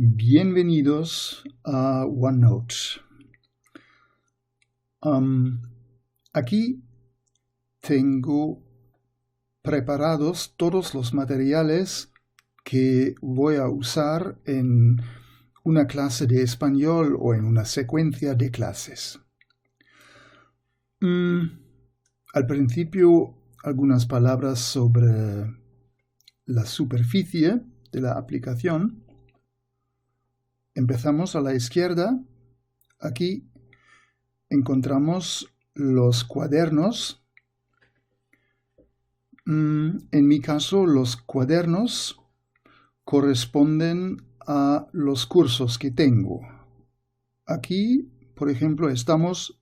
Bienvenidos a OneNote. Aquí tengo preparados todos los materiales que voy a usar en una clase de español o en una secuencia de clases. Al principio, algunas palabras sobre la superficie de la aplicación. Empezamos a la izquierda. Aquí encontramos los cuadernos. En mi caso, los cuadernos corresponden a los cursos que tengo. Aquí, por ejemplo, estamos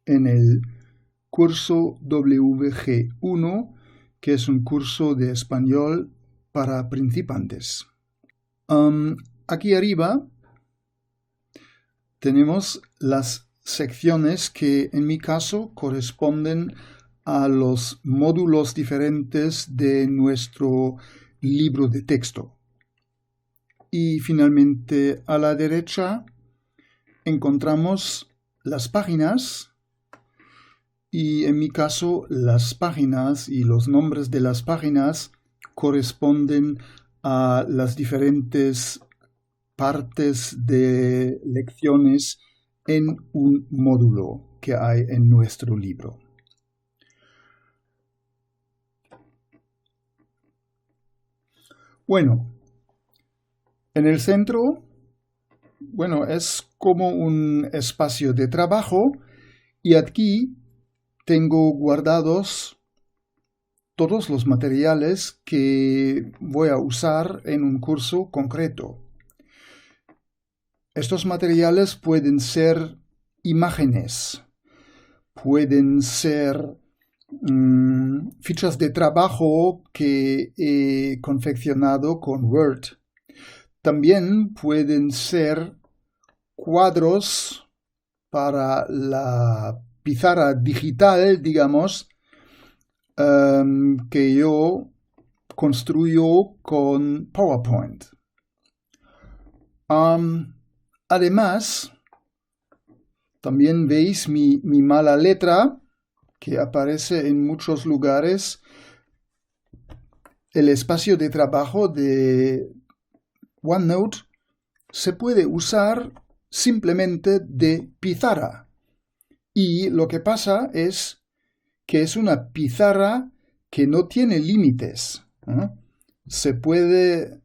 en el curso WG1, que es un curso de español para principiantes. Aquí arriba tenemos las secciones que en mi caso corresponden a los módulos diferentes de nuestro libro de texto. Y finalmente a la derecha encontramos las páginas y en mi caso las páginas y los nombres de las páginas corresponden a las diferentes partes de lecciones en un módulo que hay en nuestro libro. Bueno, en el centro, es como un espacio de trabajo y aquí tengo guardados todos los materiales que voy a usar en un curso concreto. Estos materiales pueden ser imágenes, pueden ser fichas de trabajo que he confeccionado con Word. También pueden ser cuadros para la pizarra digital, digamos, que yo construyo con PowerPoint. Además, también veis mi mala letra que aparece en muchos lugares. El espacio de trabajo de OneNote se puede usar simplemente de pizarra. Y lo que pasa es que es una pizarra que no tiene límites. Se puede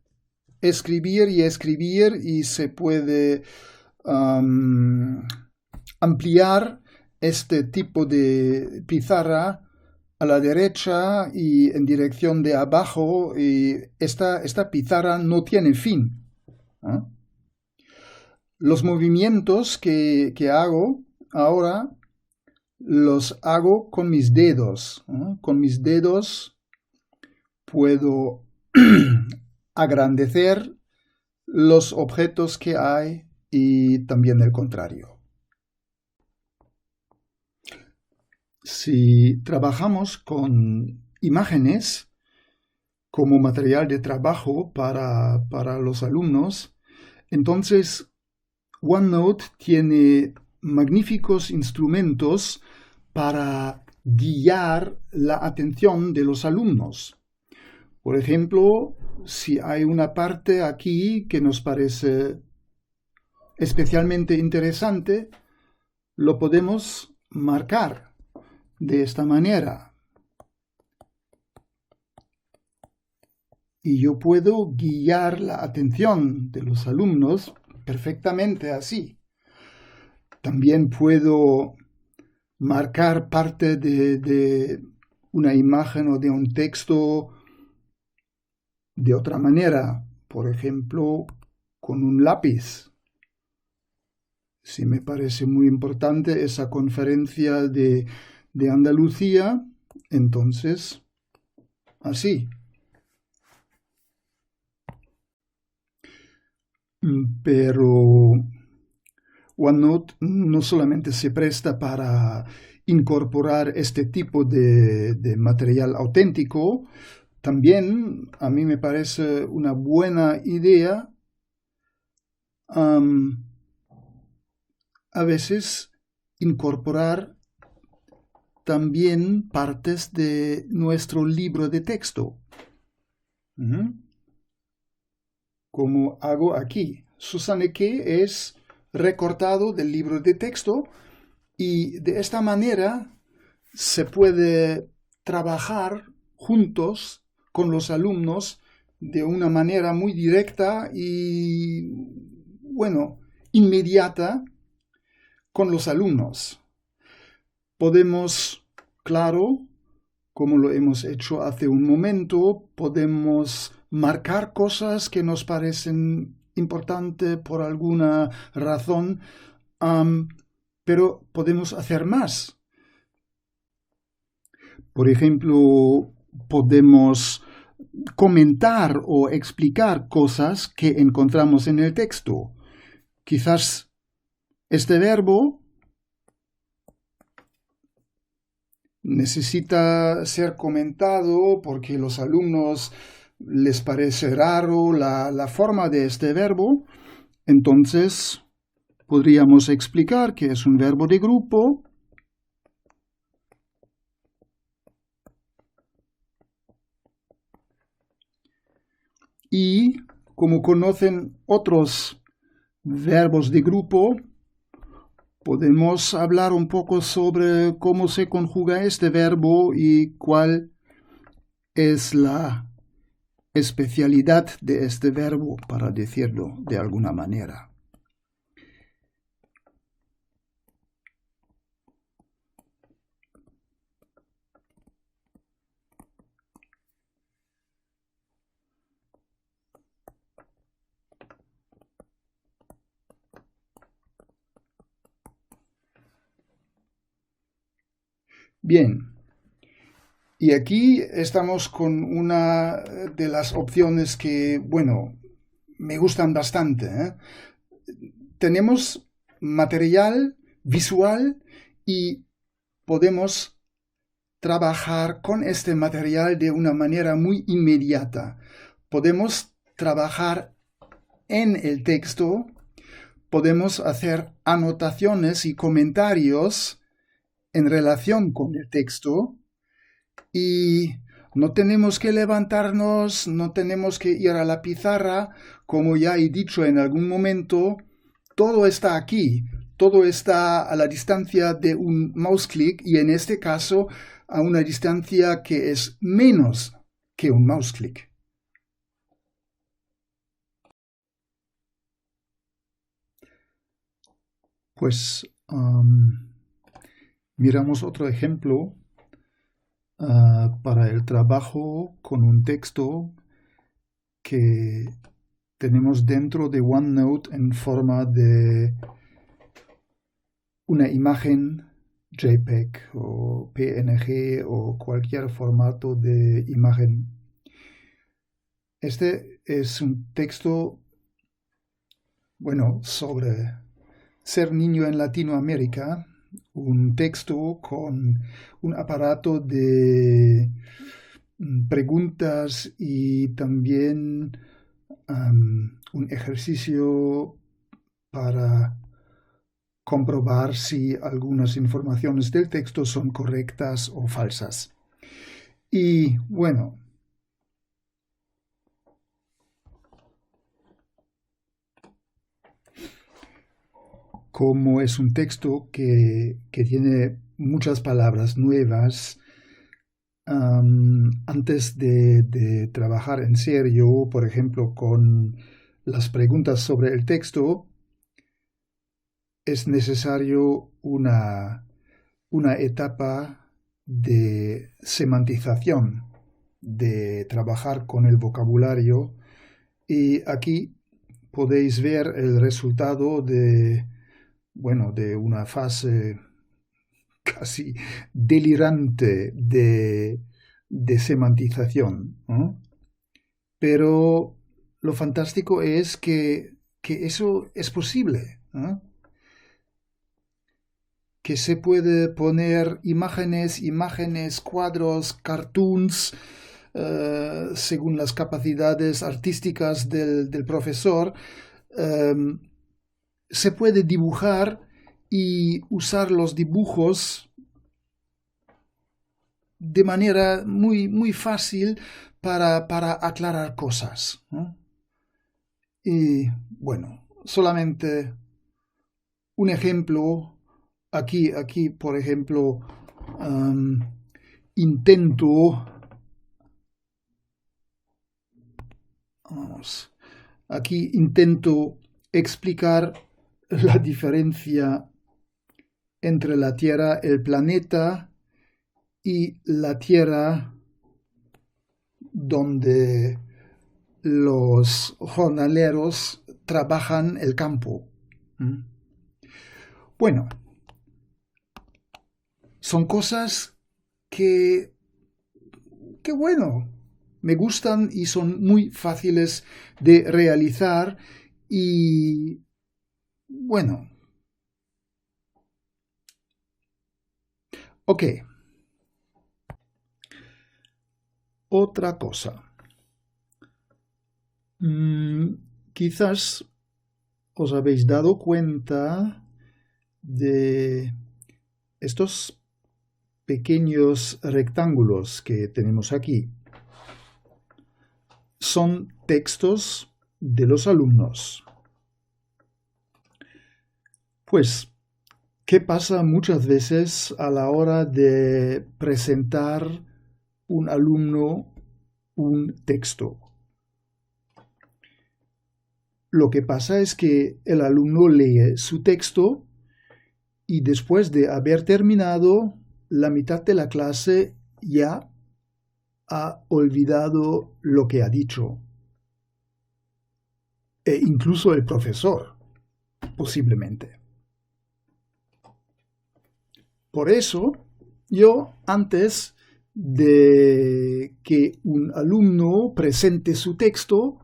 escribir y se puede ampliar este tipo de pizarra a la derecha y en dirección de abajo, y esta pizarra no tiene fin. Los movimientos que hago ahora los hago con mis dedos. Con mis dedos puedo agrandecer los objetos que hay y también el contrario. Si trabajamos con imágenes como material de trabajo para los alumnos, entonces OneNote tiene magníficos instrumentos para guiar la atención de los alumnos. Por ejemplo, si hay una parte aquí que nos parece especialmente interesante, lo podemos marcar de esta manera. Y yo puedo guiar la atención de los alumnos perfectamente así. También puedo marcar parte de una imagen o de un texto de otra manera, por ejemplo, con un lápiz. Si me parece muy importante esa conferencia de Andalucía, entonces, así. Pero OneNote no solamente se presta para incorporar este tipo de material auténtico, también a mí me parece una buena idea a veces incorporar también partes de nuestro libro de texto. Como hago aquí. Susanne que es recortado del libro de texto y de esta manera se puede trabajar juntos con los alumnos de una manera muy directa y, bueno, inmediata con los alumnos. Podemos, claro, como lo hemos hecho hace un momento, podemos marcar cosas que nos parecen importantes por alguna razón, pero podemos hacer más. Por ejemplo, podemos comentar o explicar cosas que encontramos en el texto. Quizás este verbo necesita ser comentado porque los alumnos les parece raro la forma de este verbo. Entonces, podríamos explicar que es un verbo de grupo. Y como conocen otros verbos de grupo, podemos hablar un poco sobre cómo se conjuga este verbo y cuál es la especialidad de este verbo, para decirlo de alguna manera. Bien, y aquí estamos con una de las opciones que, bueno, me gustan bastante. Tenemos material visual y podemos trabajar con este material de una manera muy inmediata. Podemos trabajar en el texto, podemos hacer anotaciones y comentarios en relación con el texto y no tenemos que levantarnos, no tenemos que ir a la pizarra, como ya he dicho en algún momento, todo está aquí, todo está a la distancia de un mouse click y en este caso a una distancia que es menos que un mouse click. Pues miramos otro ejemplo para el trabajo con un texto que tenemos dentro de OneNote en forma de una imagen JPEG o PNG o cualquier formato de imagen. Este es un texto, bueno, sobre ser niño en Latinoamérica, un texto con un aparato de preguntas y también un ejercicio para comprobar si algunas informaciones del texto son correctas o falsas. Y bueno, como es un texto que tiene muchas palabras nuevas, antes de trabajar en serio, por ejemplo, con las preguntas sobre el texto, es necesario una etapa de semantización, de trabajar con el vocabulario, y aquí podéis ver el resultado de una fase casi delirante de semantización, ¿no? Pero lo fantástico es que eso es posible, ¿no? Que se puede poner imágenes, cuadros, cartoons, según las capacidades artísticas del profesor, se puede dibujar y usar los dibujos de manera muy, muy fácil para aclarar cosas, ¿no? Y bueno, solamente un ejemplo, aquí por ejemplo, intento, vamos, aquí intento explicar la diferencia entre la Tierra, el planeta, y la Tierra donde los jornaleros trabajan el campo. Bueno, son cosas que bueno, me gustan y son muy fáciles de realizar y bueno, ok. Otra cosa. Quizás os habéis dado cuenta de estos pequeños rectángulos que tenemos aquí. Son textos de los alumnos. Pues, ¿qué pasa muchas veces a la hora de presentar un alumno un texto? Lo que pasa es que el alumno lee su texto y después de haber terminado, la mitad de la clase ya ha olvidado lo que ha dicho. E incluso el profesor, posiblemente. Por eso, yo antes de que un alumno presente su texto,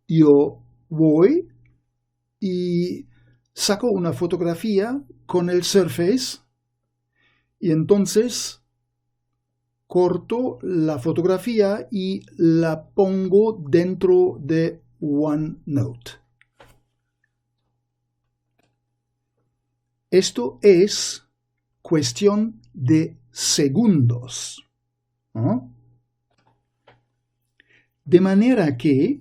yo voy y saco una fotografía con el Surface y entonces corto la fotografía y la pongo dentro de OneNote. Esto es cuestión de segundos, ¿no? De manera que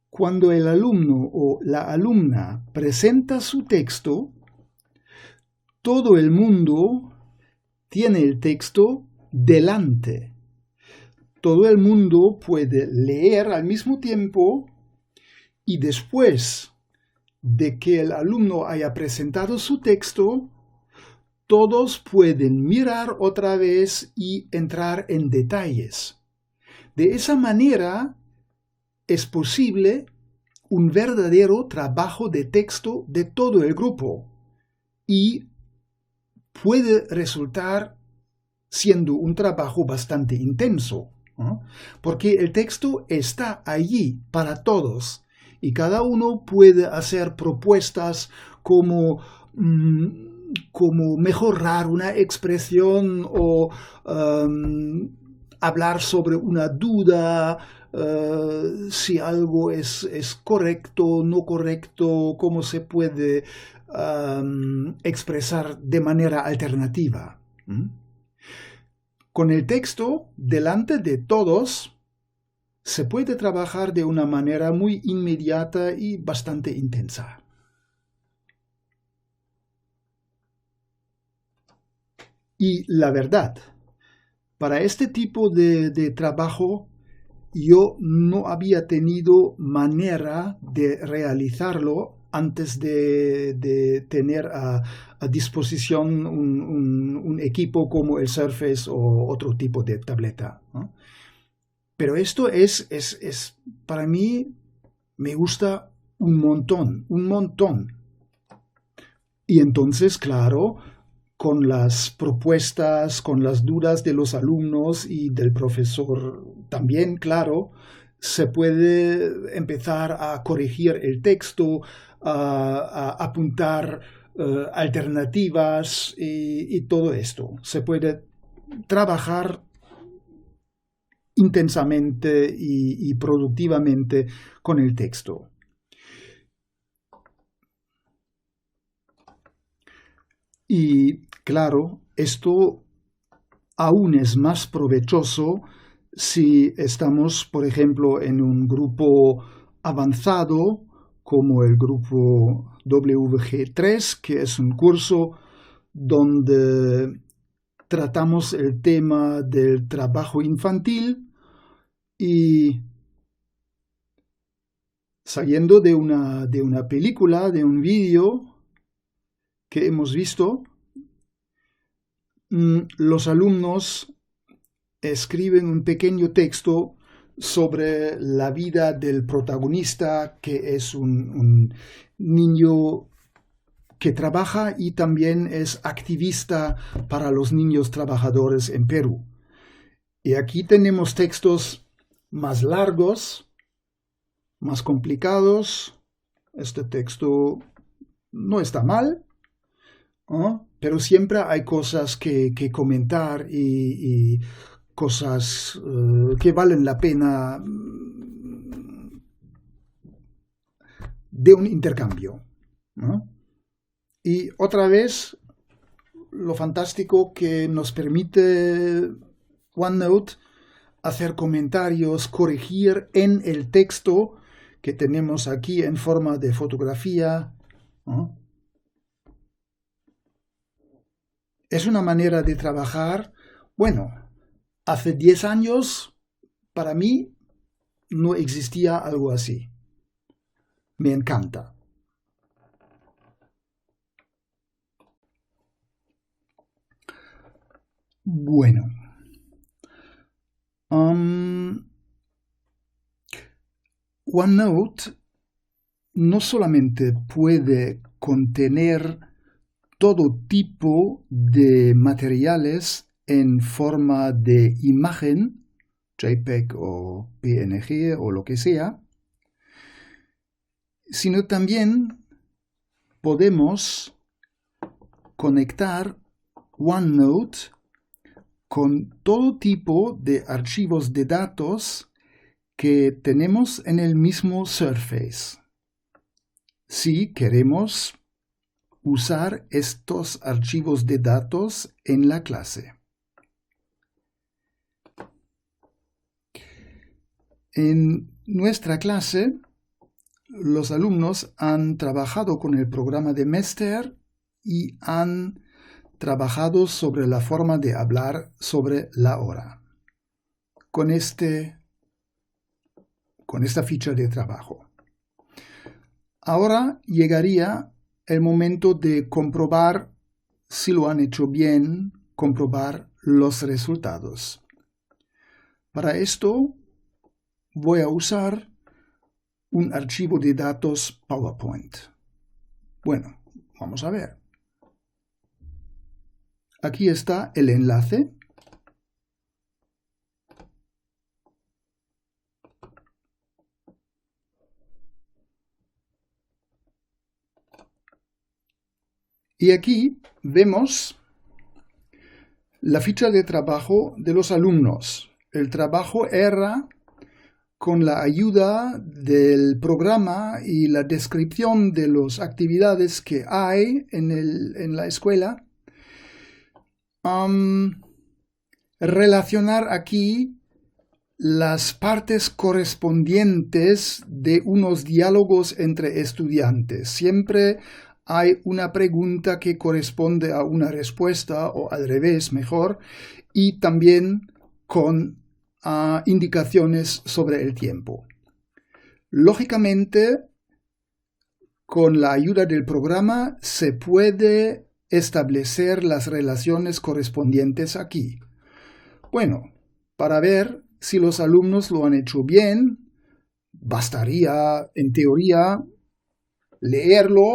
cuando el alumno o la alumna presenta su texto, todo el mundo tiene el texto delante. Todo el mundo puede leer al mismo tiempo y después de que el alumno haya presentado su texto, todos pueden mirar otra vez y entrar en detalles. De esa manera es posible un verdadero trabajo de texto de todo el grupo y puede resultar siendo un trabajo bastante intenso, ¿no? Porque el texto está allí para todos y cada uno puede hacer propuestas como mejorar una expresión o hablar sobre una duda, si algo es correcto, no correcto, cómo se puede expresar de manera alternativa. Con el texto delante de todos, se puede trabajar de una manera muy inmediata y bastante intensa. Y la verdad, para este tipo de trabajo, yo no había tenido manera de realizarlo antes de tener a disposición un equipo como el Surface o otro tipo de tableta, ¿no? Pero esto es para mí, me gusta un montón. Y entonces, claro, con las propuestas, con las dudas de los alumnos y del profesor también, claro, se puede empezar a corregir el texto, a apuntar alternativas y todo esto. Se puede trabajar intensamente y productivamente con el texto. Y claro, esto aún es más provechoso si estamos, por ejemplo, en un grupo avanzado como el grupo WG3, que es un curso donde tratamos el tema del trabajo infantil y saliendo de una película, de un vídeo que hemos visto, los alumnos escriben un pequeño texto sobre la vida del protagonista, que es un niño que trabaja y también es activista para los niños trabajadores en Perú. Y aquí tenemos textos más largos, más complicados. Este texto no está mal, ¿no? Pero siempre hay cosas que comentar y cosas que valen la pena de un intercambio, ¿no? Y otra vez, lo fantástico que nos permite OneNote hacer comentarios, corregir en el texto que tenemos aquí en forma de fotografía, ¿no? Es una manera de trabajar. Bueno, hace 10 años, para mí, no existía algo así. Me encanta. Bueno. OneNote no solamente puede contener todo tipo de materiales en forma de imagen, JPEG o PNG o lo que sea, sino también podemos conectar OneNote con todo tipo de archivos de datos que tenemos en el mismo Surface. Si queremos usar estos archivos de datos en la clase. En nuestra clase, los alumnos han trabajado con el programa de Mester y han trabajado sobre la forma de hablar sobre la hora. Con esta ficha de trabajo. Ahora llegaría el momento de comprobar si lo han hecho bien, comprobar los resultados. Para esto voy a usar un archivo de datos PowerPoint. Bueno, vamos a ver. Aquí está el enlace. Y aquí vemos la ficha de trabajo de los alumnos. El trabajo era con la ayuda del programa y la descripción de las actividades que hay en la escuela. Relacionar aquí las partes correspondientes de unos diálogos entre estudiantes. Siempre hay una pregunta que corresponde a una respuesta, o al revés, mejor, y también con indicaciones sobre el tiempo. Lógicamente, con la ayuda del programa se puede establecer las relaciones correspondientes aquí. Bueno, para ver si los alumnos lo han hecho bien, bastaría, en teoría, leerlo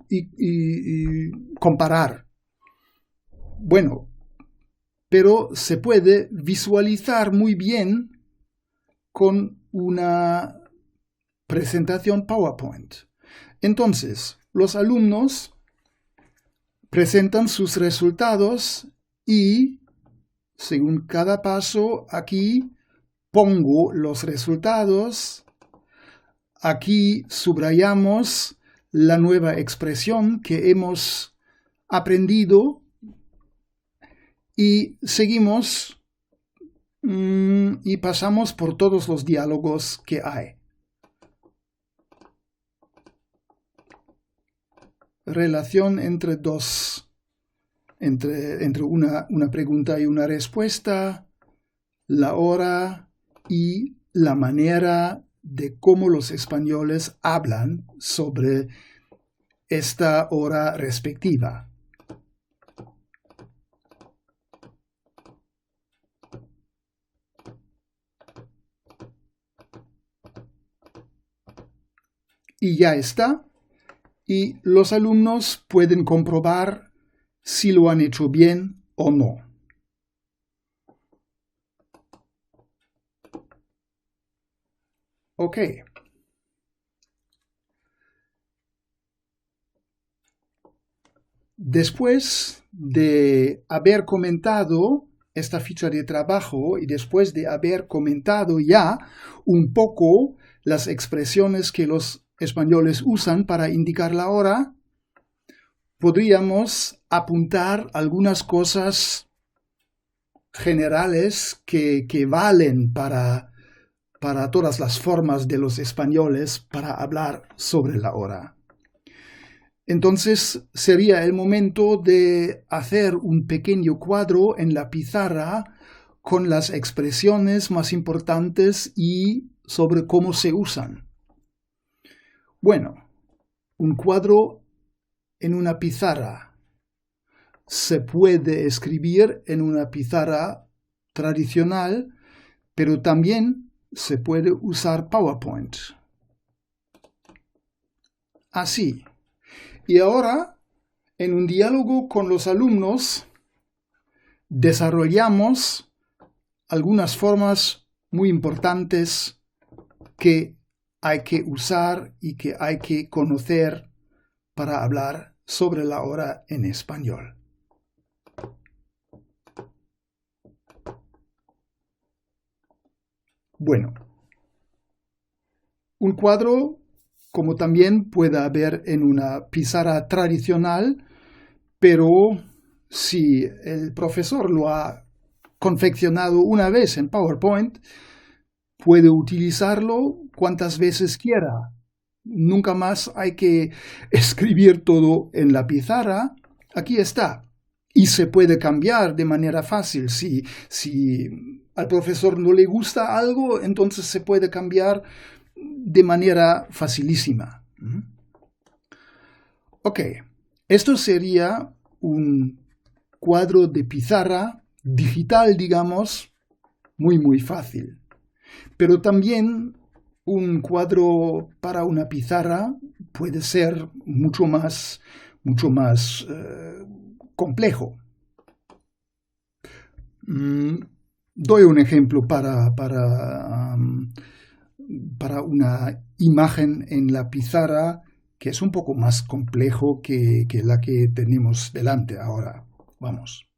y comparar. Bueno, pero se puede visualizar muy bien con una presentación PowerPoint. Entonces, los alumnos presentan sus resultados y, según cada paso, aquí pongo los resultados. Aquí subrayamos la nueva expresión que hemos aprendido y seguimos y pasamos por todos los diálogos que hay. Relación entre una pregunta y una respuesta, la hora y la manera de cómo los españoles hablan sobre esta hora respectiva. Y ya está. Y los alumnos pueden comprobar si lo han hecho bien o no. Ok. Después de haber comentado esta ficha de trabajo y después de haber comentado ya un poco las expresiones que los españoles usan para indicar la hora, podríamos apuntar algunas cosas generales que valen para todas las formas de los españoles para hablar sobre la hora. Entonces sería el momento de hacer un pequeño cuadro en la pizarra con las expresiones más importantes y sobre cómo se usan. Bueno, un cuadro en una pizarra se puede escribir en una pizarra tradicional, pero también se puede usar PowerPoint. Así. Y ahora, en un diálogo con los alumnos, desarrollamos algunas formas muy importantes que hay que usar y que hay que conocer para hablar sobre la hora en español. Bueno, un cuadro, como también puede haber en una pizarra tradicional, pero si el profesor lo ha confeccionado una vez en PowerPoint, puede utilizarlo cuantas veces quiera. Nunca más hay que escribir todo en la pizarra. Aquí está. Y se puede cambiar de manera fácil. Si al profesor no le gusta algo, entonces se puede cambiar de manera facilísima. Ok, esto sería un cuadro de pizarra digital, digamos, muy fácil. Pero también un cuadro para una pizarra puede ser mucho más complejo. Doy un ejemplo para una imagen en la pizarra que es un poco más complejo que la que tenemos delante ahora. Vamos.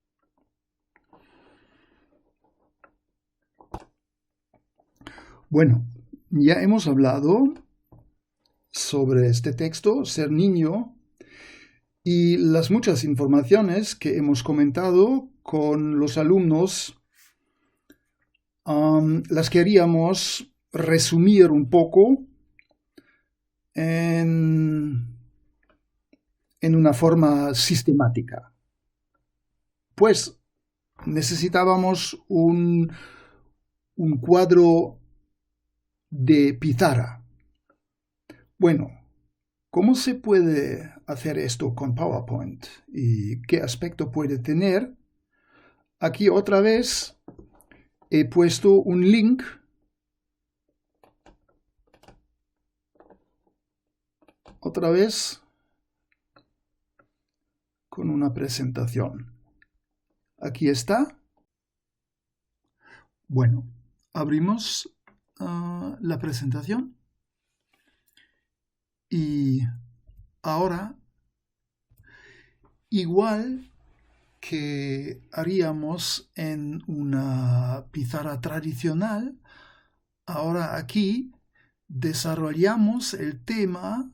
Bueno, ya hemos hablado sobre este texto, ser niño, y las muchas informaciones que hemos comentado con los alumnos las queríamos resumir un poco en una forma sistemática. Pues necesitábamos un cuadro de pizarra. Bueno, ¿cómo se puede hacer esto con PowerPoint? ¿Y qué aspecto puede tener? Aquí otra vez he puesto un link otra vez con una presentación. Aquí está. Bueno, abrimos la presentación y ahora, igual que haríamos en una pizarra tradicional, ahora aquí desarrollamos el tema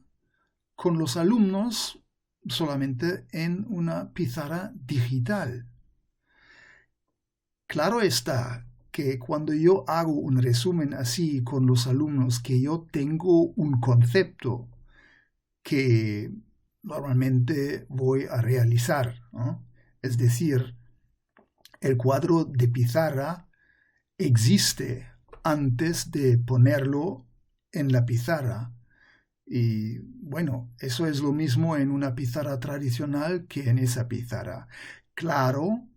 con los alumnos solamente en una pizarra digital. Claro está que cuando yo hago un resumen así con los alumnos, que yo tengo un concepto que normalmente voy a realizar, ¿no? Es decir, el cuadro de pizarra existe antes de ponerlo en la pizarra. Y bueno, eso es lo mismo en una pizarra tradicional que en esa pizarra. Claro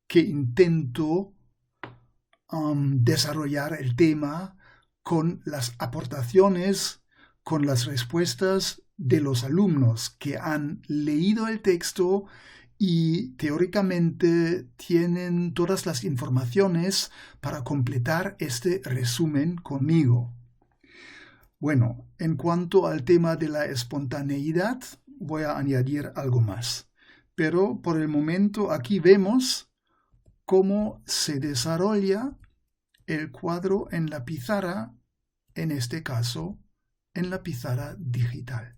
que intento desarrollar el tema con las aportaciones, con las respuestas de los alumnos que han leído el texto y teóricamente tienen todas las informaciones para completar este resumen conmigo. Bueno, en cuanto al tema de la espontaneidad, voy a añadir algo más. Pero por el momento aquí vemos cómo se desarrolla el cuadro en la pizarra, en este caso, en la pizarra digital.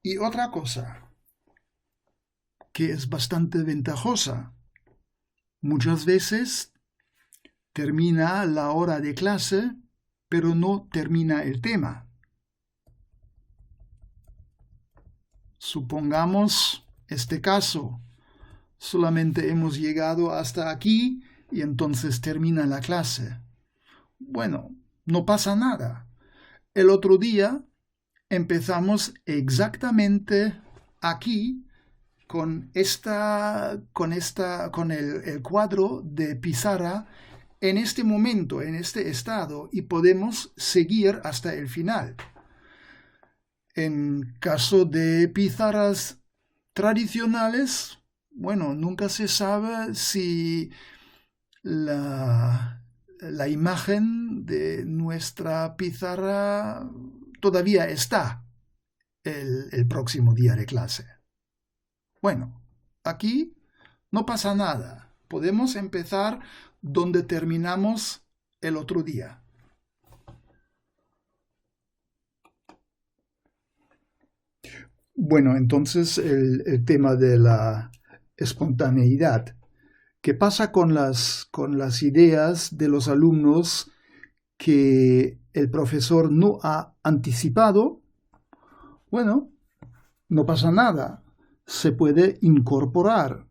Y otra cosa que es bastante ventajosa. Muchas veces termina la hora de clase, pero no termina el tema. Supongamos este caso. Solamente hemos llegado hasta aquí y entonces termina la clase. Bueno, no pasa nada. El otro día empezamos exactamente aquí con el cuadro de pizarra en este momento, en este estado, y podemos seguir hasta el final. En caso de pizarras tradicionales, bueno, nunca se sabe si la imagen de nuestra pizarra todavía está el próximo día de clase. Bueno, aquí no pasa nada. Podemos empezar donde terminamos el otro día. Bueno, entonces el tema de la espontaneidad. ¿Qué pasa con las ideas de los alumnos que el profesor no ha anticipado? Bueno, no pasa nada. Se puede incorporar.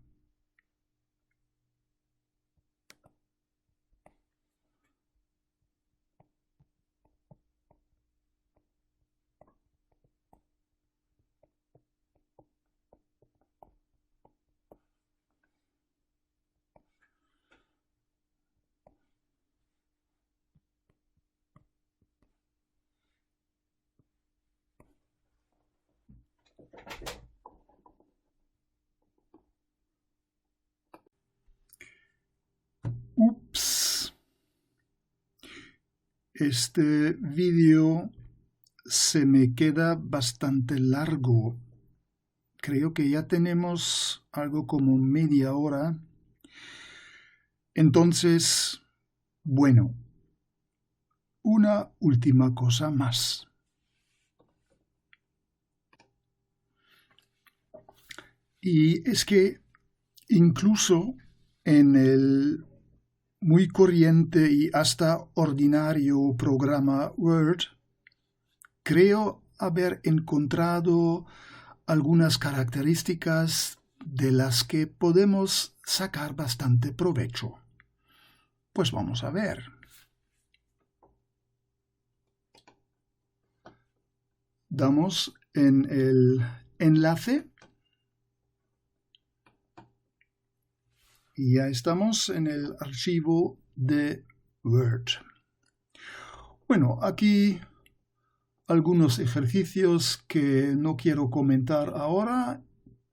Ups. Este vídeo se me queda bastante largo. Creo que ya tenemos algo como media hora. Entonces, bueno, una última cosa más. Y es que incluso en el muy corriente y hasta ordinario programa Word, creo haber encontrado algunas características de las que podemos sacar bastante provecho. Pues vamos a ver. Damos en el enlace y ya estamos en el archivo de Word. Bueno, aquí algunos ejercicios que no quiero comentar ahora,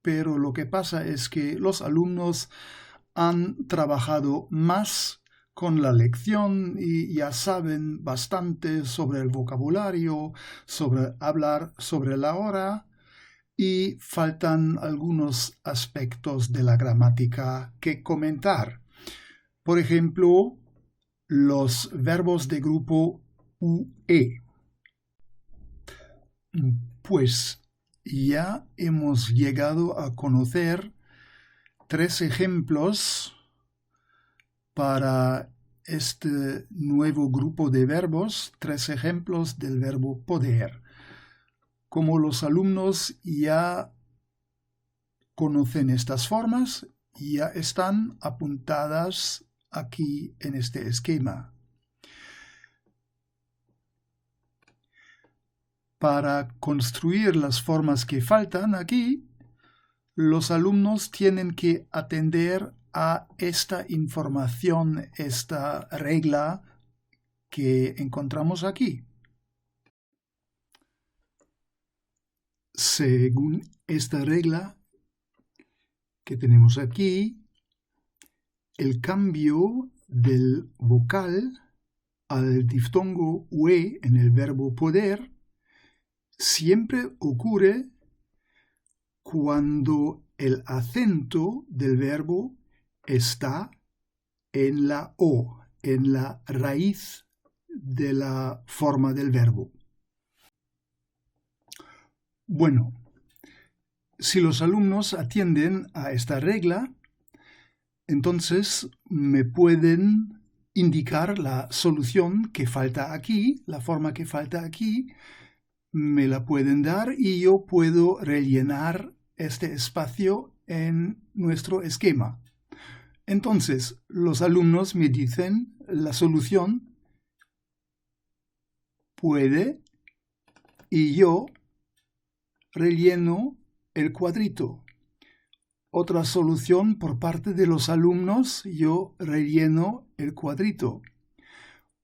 pero lo que pasa es que los alumnos han trabajado más con la lección y ya saben bastante sobre el vocabulario, sobre hablar sobre la hora, y faltan algunos aspectos de la gramática que comentar. Por ejemplo, los verbos de grupo UE. Pues ya hemos llegado a conocer 3 ejemplos para este nuevo grupo de verbos, 3 ejemplos del verbo poder. Como los alumnos ya conocen estas formas, ya están apuntadas aquí en este esquema. Para construir las formas que faltan aquí, los alumnos tienen que atender a esta información, esta regla que encontramos aquí. Según esta regla que tenemos aquí, el cambio del vocal al diftongo UE en el verbo poder siempre ocurre cuando el acento del verbo está en la O, en la raíz de la forma del verbo. Bueno, si los alumnos atienden a esta regla, entonces me pueden indicar la solución que falta aquí, la forma que falta aquí, me la pueden dar y yo puedo rellenar este espacio en nuestro esquema. Entonces, los alumnos me dicen la solución puede y yo relleno el cuadrito. Otra solución por parte de los alumnos, yo relleno el cuadrito.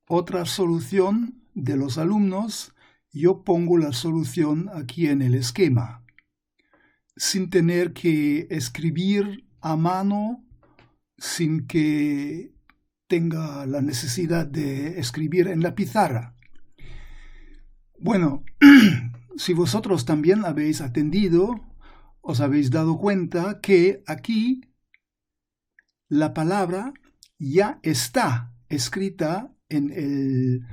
Otra solución de los alumnos, yo pongo la solución aquí en el esquema, sin tener que escribir a mano, sin que tenga la necesidad de escribir en la pizarra. Bueno, si vosotros también habéis atendido, os habéis dado cuenta que aquí la palabra ya está escrita en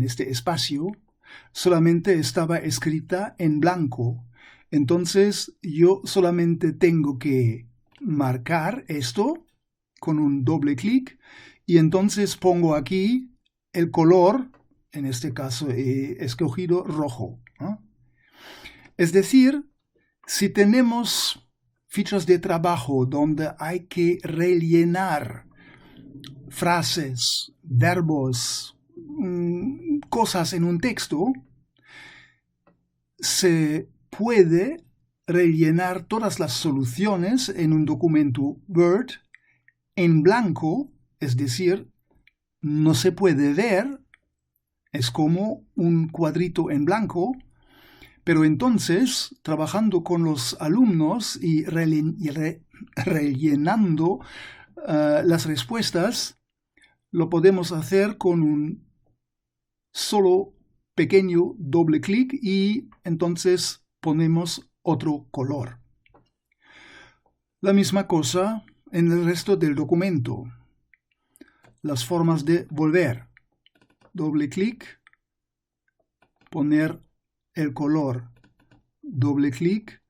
este espacio, solamente estaba escrita en blanco. Entonces yo solamente tengo que marcar esto con un doble clic y entonces pongo aquí el color, en este caso he escogido rojo, ¿no? Es decir, si tenemos fichas de trabajo donde hay que rellenar frases, verbos, cosas en un texto, se puede rellenar todas las soluciones en un documento Word en blanco, es decir, no se puede ver, es como un cuadrito en blanco, pero entonces, trabajando con los alumnos y rellenando las respuestas, lo podemos hacer con un solo pequeño doble clic y entonces ponemos otro color. La misma cosa en el resto del documento. Las formas de volver. Doble clic, poner el color. Doble clic,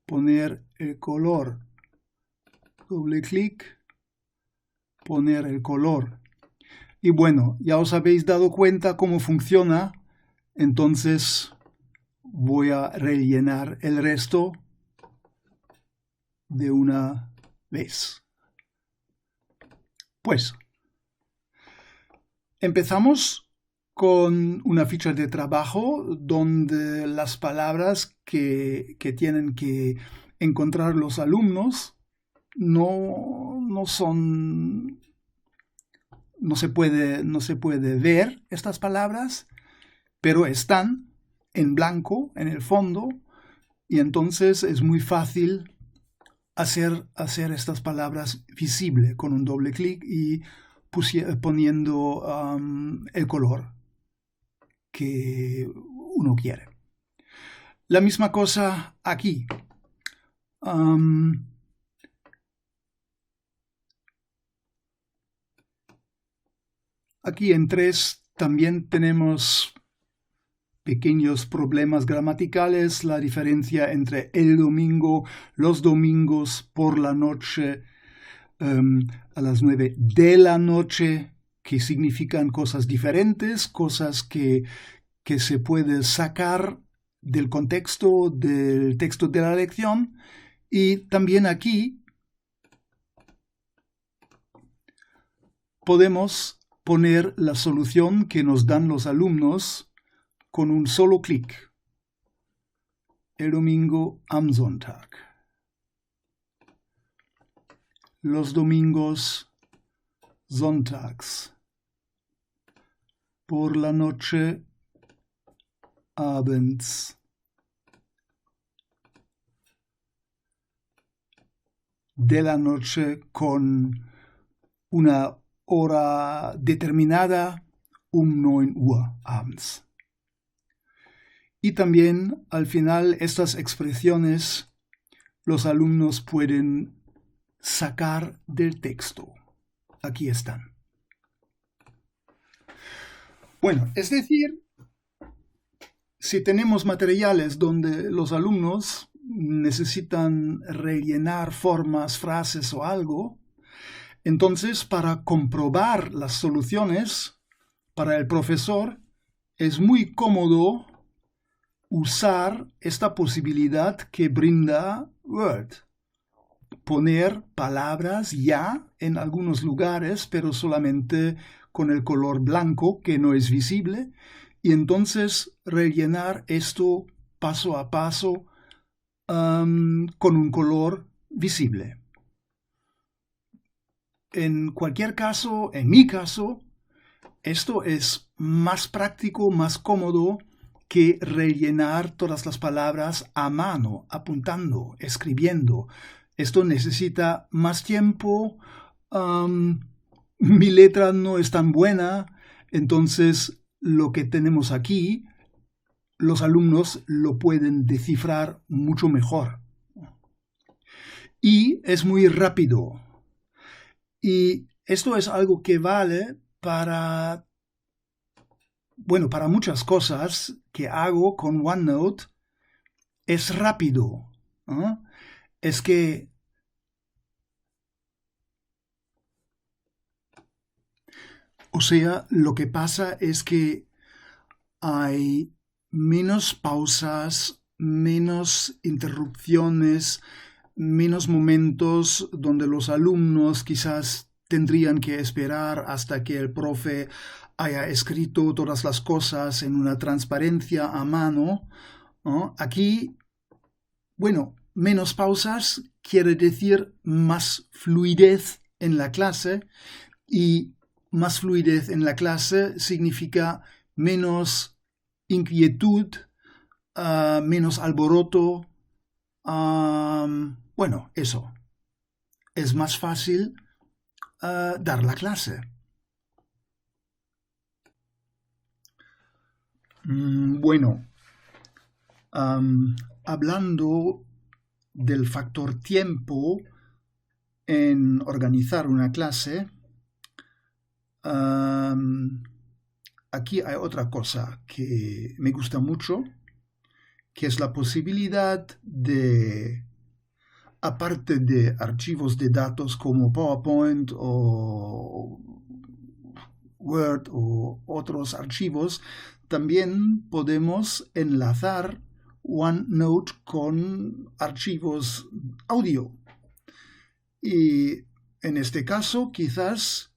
poner el color. Doble clic, poner el color. Y bueno, ya os habéis dado cuenta cómo funciona, entonces voy a rellenar el resto de una vez. Pues, empezamos con una ficha de trabajo donde las palabras que tienen que encontrar los alumnos no se puede ver estas palabras, pero están en blanco en el fondo y entonces es muy fácil hacer estas palabras visibles con un doble clic y poniendo el color que uno quiere. La misma cosa aquí. Aquí en 3 también tenemos pequeños problemas gramaticales, la diferencia entre el domingo, los domingos por la noche, a las 9 de la noche, que significan cosas diferentes, cosas que se puede sacar del contexto del texto de la lección. Y también aquí podemos poner la solución que nos dan los alumnos con un solo clic. El domingo am Sonntag. Los domingos sonntags. Por la noche abends. De la noche con una hora determinada, 9 Uhr abends. Y también al final estas expresiones los alumnos pueden sacar del texto. Aquí están. Bueno, es decir, si tenemos materiales donde los alumnos necesitan rellenar formas, frases o algo, entonces para comprobar las soluciones para el profesor es muy cómodo usar esta posibilidad que brinda Word. Poner palabras ya en algunos lugares, pero solamente con el color blanco que no es visible, y entonces rellenar esto paso a paso con un color visible. En cualquier caso, en mi caso, esto es más práctico, más cómodo que rellenar todas las palabras a mano, apuntando, escribiendo. Esto necesita más tiempo, mi letra no es tan buena, entonces lo que tenemos aquí, los alumnos lo pueden descifrar mucho mejor. Y es muy rápido. Y esto es algo que vale para muchas cosas que hago con OneNote. Es rápido. Es que lo que pasa es que hay menos pausas, menos interrupciones, menos momentos donde los alumnos quizás tendrían que esperar hasta que el profe haya escrito todas las cosas en una transparencia a mano. Aquí, menos pausas quiere decir más fluidez en la clase, y más fluidez en la clase significa menos inquietud, menos alboroto. Eso. Es más fácil dar la clase. Hablando del factor tiempo en organizar una clase, aquí hay otra cosa que me gusta mucho, que es la posibilidad de, aparte de archivos de datos como PowerPoint o Word o otros archivos, también podemos enlazar OneNote con archivos audio. Y en este caso, quizás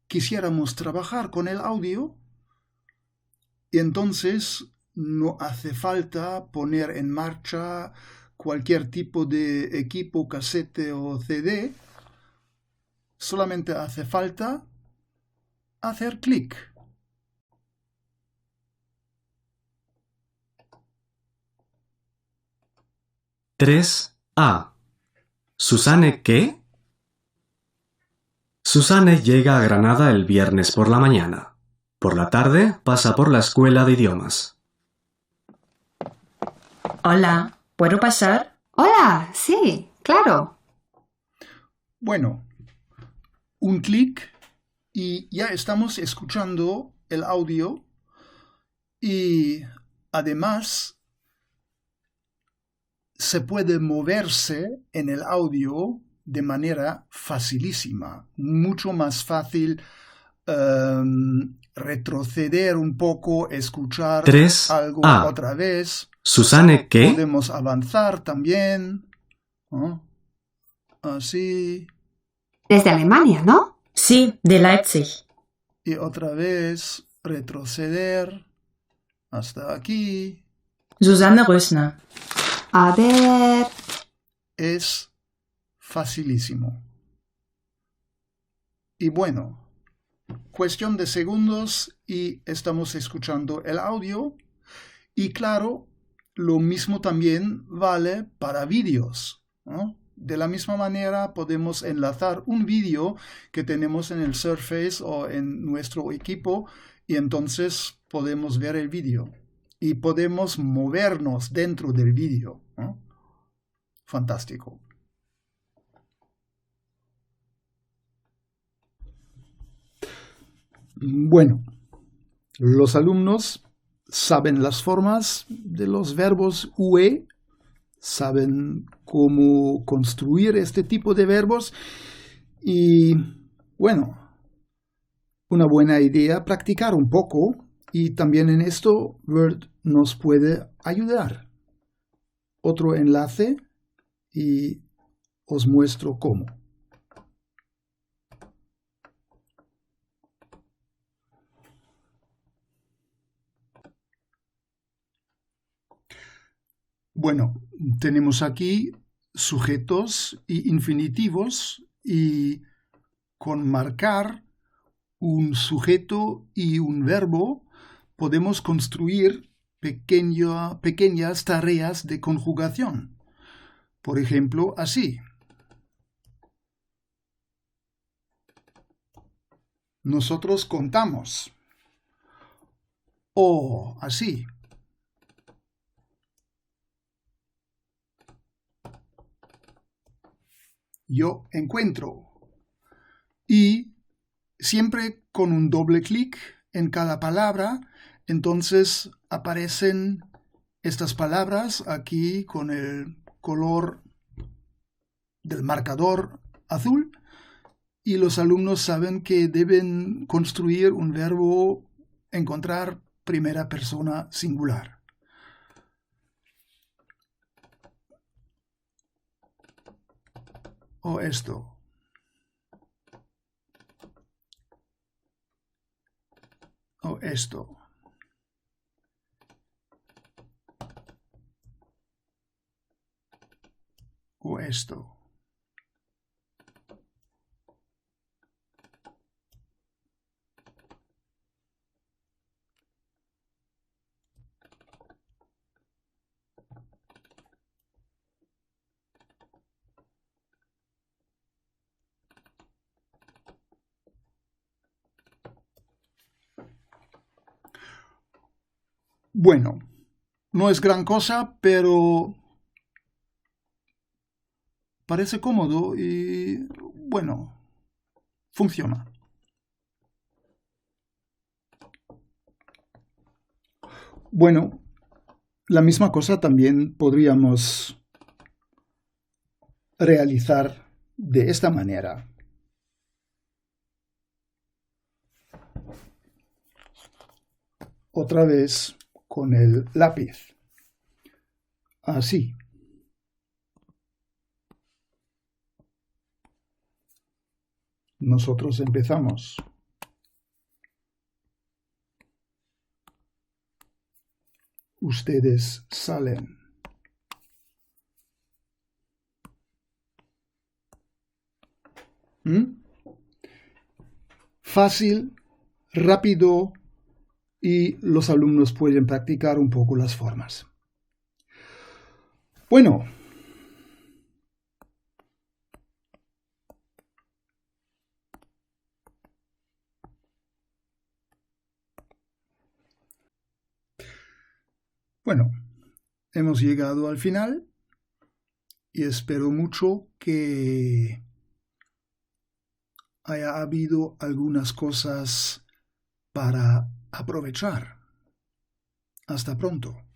quisiéramos trabajar con el audio, y entonces no hace falta poner en marcha cualquier tipo de equipo, casete o CD. Solamente hace falta hacer clic. (3a) ¿Susanne qué? Susanne llega a Granada el viernes por la mañana. Por la tarde pasa por la escuela de idiomas. Hola, ¿puedo pasar? Hola, sí, claro. Un clic y ya estamos escuchando el audio y además se puede moverse en el audio de manera facilísima, mucho más fácil retroceder un poco, escuchar 3A. algo otra vez. Susanne, ¿qué? Podemos avanzar también, ¿no? Así, Desde Alemania, ¿no? Sí, de Leipzig. y otra vez retroceder hasta aquí. Susanne Rösner. A ver. Es facilísimo. Y bueno, cuestión de segundos y estamos escuchando el audio. Y claro, lo mismo también vale para vídeos, ¿no? De la misma manera podemos enlazar un vídeo que tenemos en el Surface o en nuestro equipo y entonces podemos ver el vídeo y podemos movernos dentro del vídeo, ¿no? Fantástico. Bueno, los alumnos saben las formas de los verbos UE, saben cómo construir este tipo de verbos y, bueno, una buena idea practicar un poco y también en esto Word nos puede ayudar. Otro enlace y os muestro cómo. Bueno, tenemos aquí sujetos y infinitivos y con marcar un sujeto y un verbo podemos construir pequeñas tareas de conjugación. Por ejemplo, así. Nosotros contamos. O así. Yo encuentro. Y siempre con un doble clic en cada palabra, entonces aparecen estas palabras aquí con el color del marcador azul y los alumnos saben que deben construir un verbo encontrar primera persona singular. O esto. O esto. O esto. Bueno, no es gran cosa, pero parece cómodo y, bueno, funciona. Bueno, la misma cosa también podríamos realizar de esta manera. Otra vez con el lápiz. Así. Nosotros empezamos. Ustedes salen. Fácil, rápido y los alumnos pueden practicar un poco las formas. Bueno. Bueno, hemos llegado al final y espero mucho que haya habido algunas cosas para aprovechar. Hasta pronto.